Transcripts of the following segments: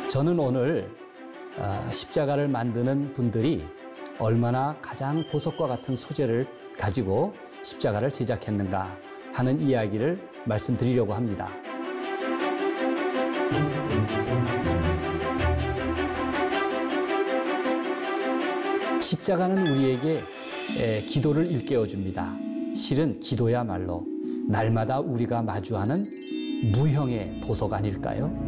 저는 오늘 십자가를 만드는 분들이 얼마나 가장 보석과 같은 소재를 가지고 십자가를 제작했는가 하는 이야기를 말씀드리려고 합니다. 십자가는 우리에게 기도를 일깨워줍니다. 실은 기도야말로 날마다 우리가 마주하는 무형의 보석 아닐까요?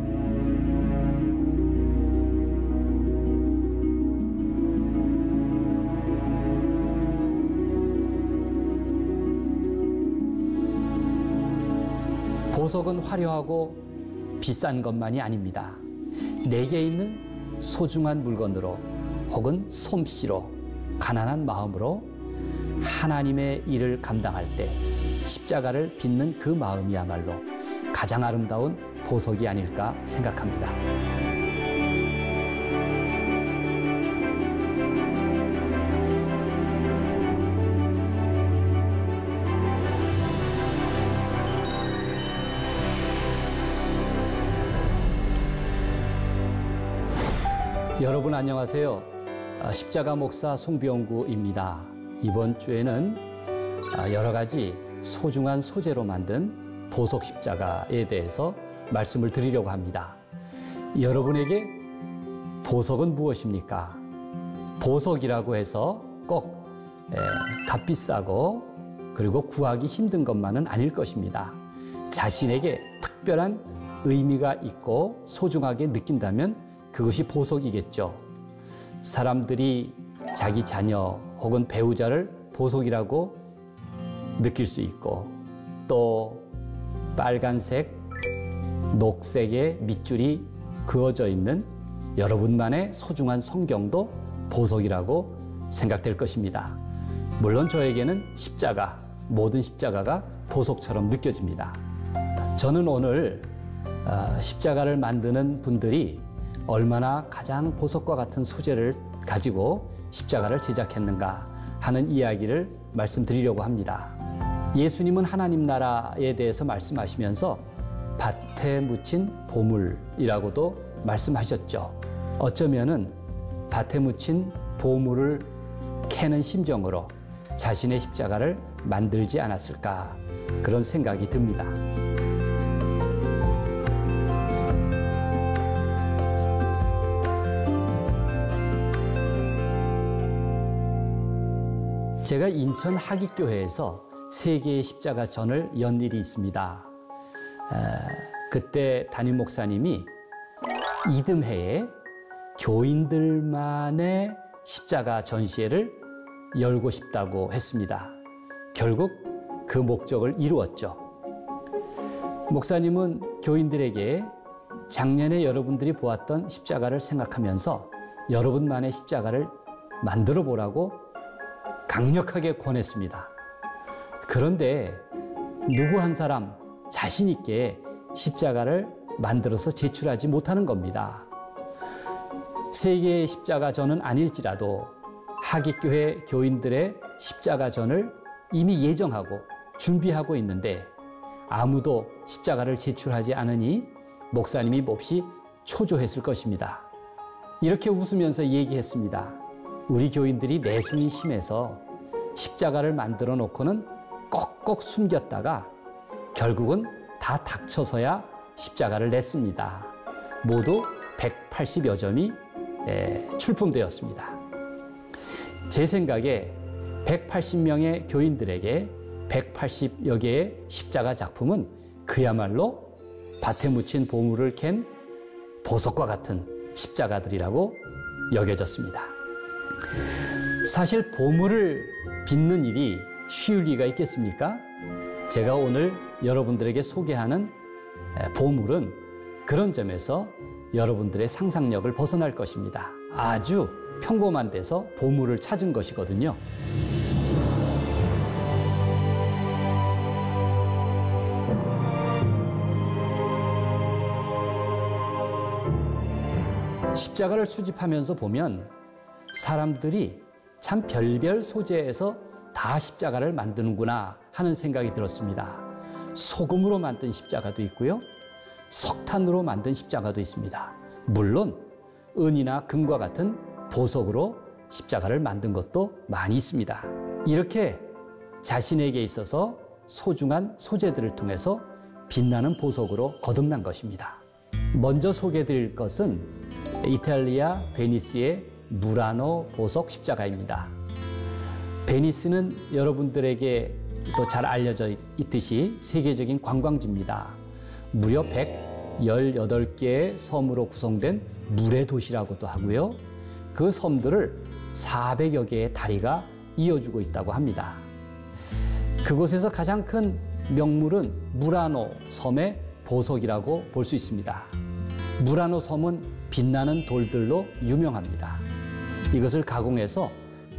보석은 화려하고 비싼 것만이 아닙니다. 내게 있는 소중한 물건으로 혹은 솜씨로 가난한 마음으로 하나님의 일을 감당할 때 십자가를 빚는 그 마음이야말로 가장 아름다운 보석이 아닐까 생각합니다. 여러분 안녕하세요. 십자가 목사 송병구입니다. 이번 주에는 여러 가지 소중한 소재로 만든 보석 십자가에 대해서 말씀을 드리려고 합니다. 여러분에게 보석은 무엇입니까? 보석이라고 해서 꼭 값비싸고 그리고 구하기 힘든 것만은 아닐 것입니다. 자신에게 특별한 의미가 있고 소중하게 느낀다면 그것이 보석이겠죠. 사람들이 자기 자녀 혹은 배우자를 보석이라고 느낄 수 있고 또 빨간색, 녹색의 밑줄이 그어져 있는 여러분만의 소중한 성경도 보석이라고 생각될 것입니다. 물론 저에게는 십자가, 모든 십자가가 보석처럼 느껴집니다. 저는 오늘 십자가를 만드는 분들이 얼마나 가장 보석과 같은 소재를 가지고 십자가를 제작했는가 하는 이야기를 말씀드리려고 합니다. 예수님은 하나님 나라에 대해서 말씀하시면서 밭에 묻힌 보물이라고도 말씀하셨죠. 어쩌면은 밭에 묻힌 보물을 캐는 심정으로 자신의 십자가를 만들지 않았을까 그런 생각이 듭니다. 제가 인천 하깃교회에서 세계의 십자가전을 연 일이 있습니다. 그때 담임 목사님이 이듬해에 교인들만의 십자가 전시회를 열고 싶다고 했습니다. 결국 그 목적을 이루었죠. 목사님은 교인들에게 작년에 여러분들이 보았던 십자가를 생각하면서 여러분만의 십자가를 만들어 보라고 강력하게 권했습니다. 그런데 누구 한 사람 자신 있게 십자가를 만들어서 제출하지 못하는 겁니다. 세계의 십자가전은 아닐지라도 하깃교회 교인들의 십자가전을 이미 예정하고 준비하고 있는데 아무도 십자가를 제출하지 않으니 목사님이 몹시 초조했을 것입니다. 이렇게 웃으면서 얘기했습니다. 우리 교인들이 내숭이 심해서 십자가를 만들어 놓고는 꼭꼭 숨겼다가 결국은 다 닥쳐서야 십자가를 냈습니다. 모두 180여 점이 출품되었습니다. 제 생각에 180명의 교인들에게 180여 개의 십자가 작품은 그야말로 밭에 묻힌 보물을 캔 보석과 같은 십자가들이라고 여겨졌습니다. 사실 보물을 빚는 일이 쉬울 리가 있겠습니까? 제가 오늘 여러분들에게 소개하는 보물은 그런 점에서 여러분들의 상상력을 벗어날 것입니다. 아주 평범한 데서 보물을 찾은 것이거든요. 십자가를 수집하면서 보면 사람들이 참 별별 소재에서 다 십자가를 만드는구나 하는 생각이 들었습니다. 소금으로 만든 십자가도 있고요. 석탄으로 만든 십자가도 있습니다. 물론 은이나 금과 같은 보석으로 십자가를 만든 것도 많이 있습니다. 이렇게 자신에게 있어서 소중한 소재들을 통해서 빛나는 보석으로 거듭난 것입니다. 먼저 소개해드릴 것은 이탈리아 베니스의 무라노 보석 십자가입니다. 베니스는 여러분들에게 또 잘 알려져 있듯이 세계적인 관광지입니다. 무려 118개의 섬으로 구성된 물의 도시라고도 하고요. 그 섬들을 400여 개의 다리가 이어주고 있다고 합니다. 그곳에서 가장 큰 명물은 무라노 섬의 보석이라고 볼 수 있습니다. 무라노 섬은 빛나는 돌들로 유명합니다. 이것을 가공해서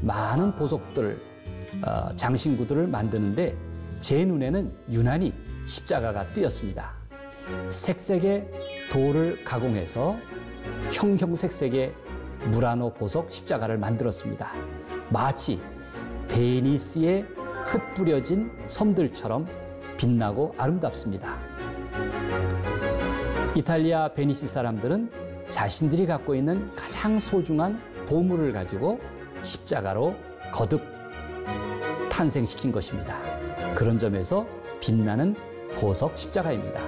많은 보석들, 장신구들을 만드는데 제 눈에는 유난히 십자가가 띄었습니다. 색색의 돌을 가공해서 형형색색의 무라노 보석 십자가를 만들었습니다. 마치 베니스에 흩뿌려진 섬들처럼 빛나고 아름답습니다. 이탈리아 베니스 사람들은 자신들이 갖고 있는 가장 소중한 보물을 가지고 십자가로 거듭 탄생시킨 것입니다. 그런 점에서 빛나는 보석 십자가입니다.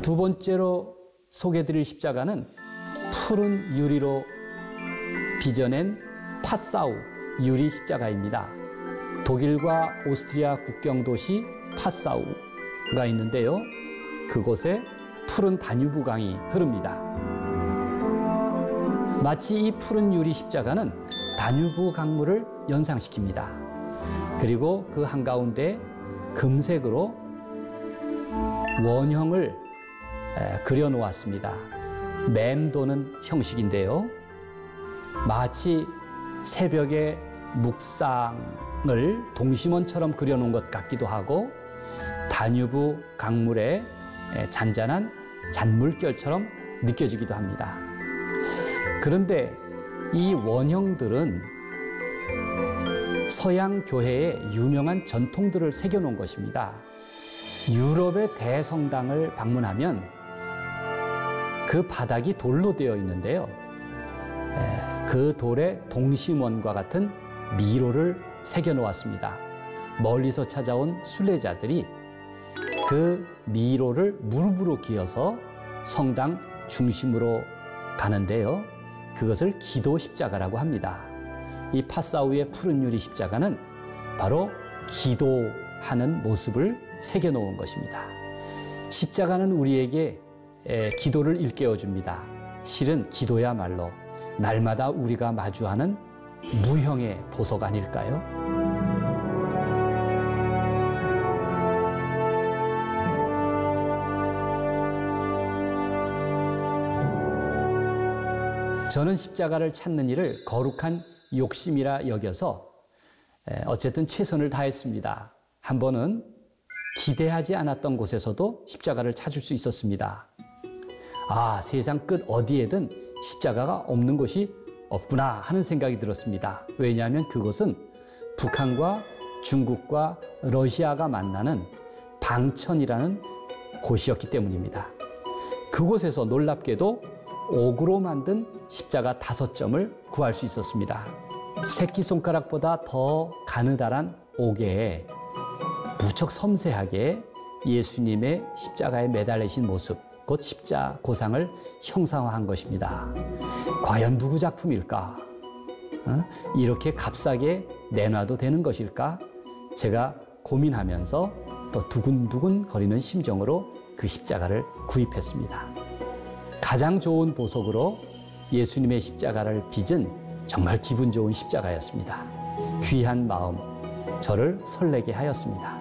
두 번째로 소개해드릴 십자가는 푸른 유리로 빚어낸 파사우 유리 십자가입니다. 독일과 오스트리아 국경 도시 파사우가 있는데요. 그곳에 푸른 다뉴브 강이 흐릅니다. 마치 이 푸른 유리 십자가는 다뉴브 강물을 연상시킵니다. 그리고 그 한가운데 금색으로 원형을 그려 놓았습니다. 맴도는 형식인데요. 마치 새벽의 묵상을 동심원처럼 그려놓은 것 같기도 하고 다뉴브 강물의 잔잔한 잔물결처럼 느껴지기도 합니다. 그런데 이 원형들은 서양 교회의 유명한 전통들을 새겨놓은 것입니다. 유럽의 대성당을 방문하면 그 바닥이 돌로 되어 있는데요. 그 돌에 동심원과 같은 미로를 새겨놓았습니다. 멀리서 찾아온 순례자들이 그 미로를 무릎으로 기어서 성당 중심으로 가는데요. 그것을 기도 십자가라고 합니다. 이 파사우의 푸른 유리 십자가는 바로 기도하는 모습을 새겨놓은 것입니다. 십자가는 우리에게 기도를 일깨워줍니다. 실은 기도야말로 날마다 우리가 마주하는 무형의 보석 아닐까요? 저는 십자가를 찾는 일을 거룩한 욕심이라 여겨서 어쨌든 최선을 다했습니다. 한 번은 기대하지 않았던 곳에서도 십자가를 찾을 수 있었습니다. 아, 세상 끝 어디에든 십자가가 없는 곳이 없구나 하는 생각이 들었습니다. 왜냐하면 그곳은 북한과 중국과 러시아가 만나는 방천이라는 곳이었기 때문입니다. 그곳에서 놀랍게도 옥으로 만든 십자가 5점을 구할 수 있었습니다. 새끼손가락보다 더 가느다란 옥에 무척 섬세하게 예수님의 십자가에 매달리신 모습, 곧 십자고상을 형상화한 것입니다. 과연 누구 작품일까? 이렇게 값싸게 내놔도 되는 것일까? 제가 고민하면서 또 두근두근 거리는 심정으로 그 십자가를 구입했습니다. 가장 좋은 보석으로 예수님의 십자가를 빚은 정말 기분 좋은 십자가였습니다. 귀한 마음, 저를 설레게 하였습니다.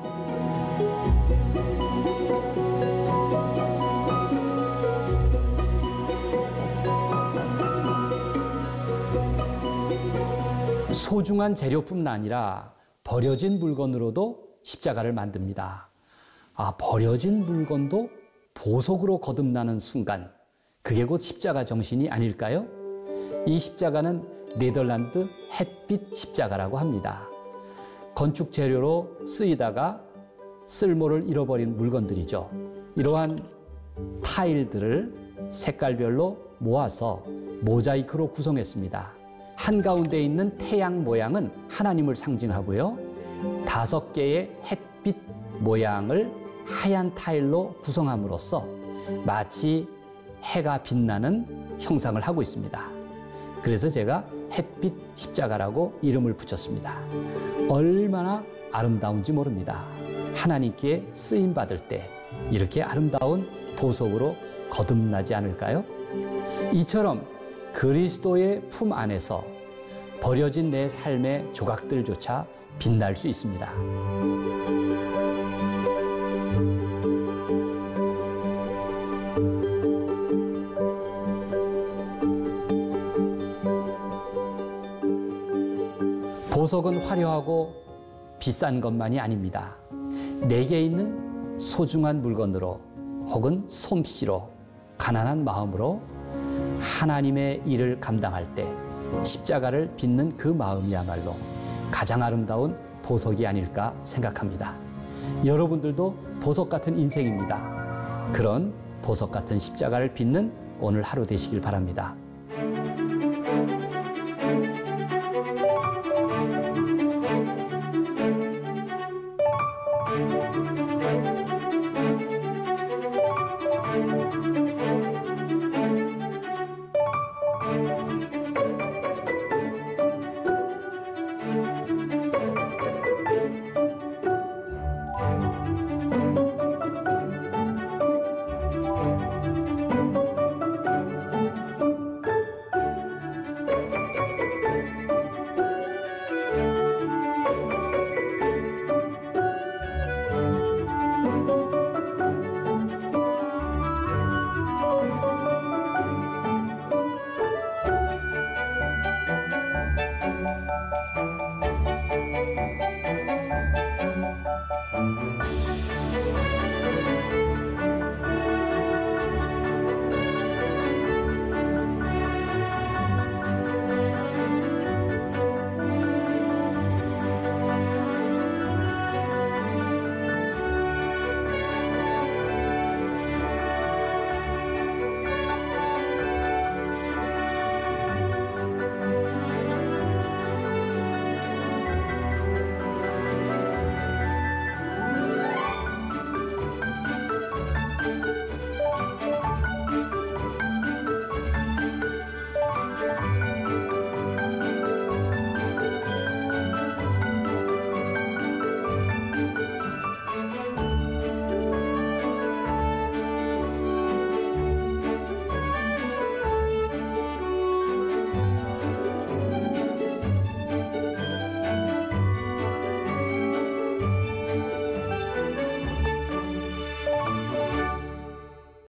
소중한 재료뿐만 아니라 버려진 물건으로도 십자가를 만듭니다. 아, 버려진 물건도 보석으로 거듭나는 순간, 그게 곧 십자가 정신이 아닐까요? 이 십자가는 네덜란드 햇빛 십자가라고 합니다. 건축 재료로 쓰이다가 쓸모를 잃어버린 물건들이죠. 이러한 타일들을 색깔별로 모아서 모자이크로 구성했습니다. 한가운데 있는 태양 모양은 하나님을 상징하고요. 5개의 햇빛 모양을 하얀 타일로 구성함으로써 마치 해가 빛나는 형상을 하고 있습니다. 그래서 제가 햇빛 십자가라고 이름을 붙였습니다. 얼마나 아름다운지 모릅니다. 하나님께 쓰임받을 때 이렇게 아름다운 보석으로 거듭나지 않을까요? 이처럼 그리스도의 품 안에서 버려진 내 삶의 조각들조차 빛날 수 있습니다. 보석은 화려하고 비싼 것만이 아닙니다. 내게 있는 소중한 물건으로 혹은 솜씨로 가난한 마음으로 하나님의 일을 감당할 때 십자가를 빚는 그 마음이야말로 가장 아름다운 보석이 아닐까 생각합니다. 여러분들도 보석 같은 인생입니다. 그런 보석 같은 십자가를 빚는 오늘 하루 되시길 바랍니다.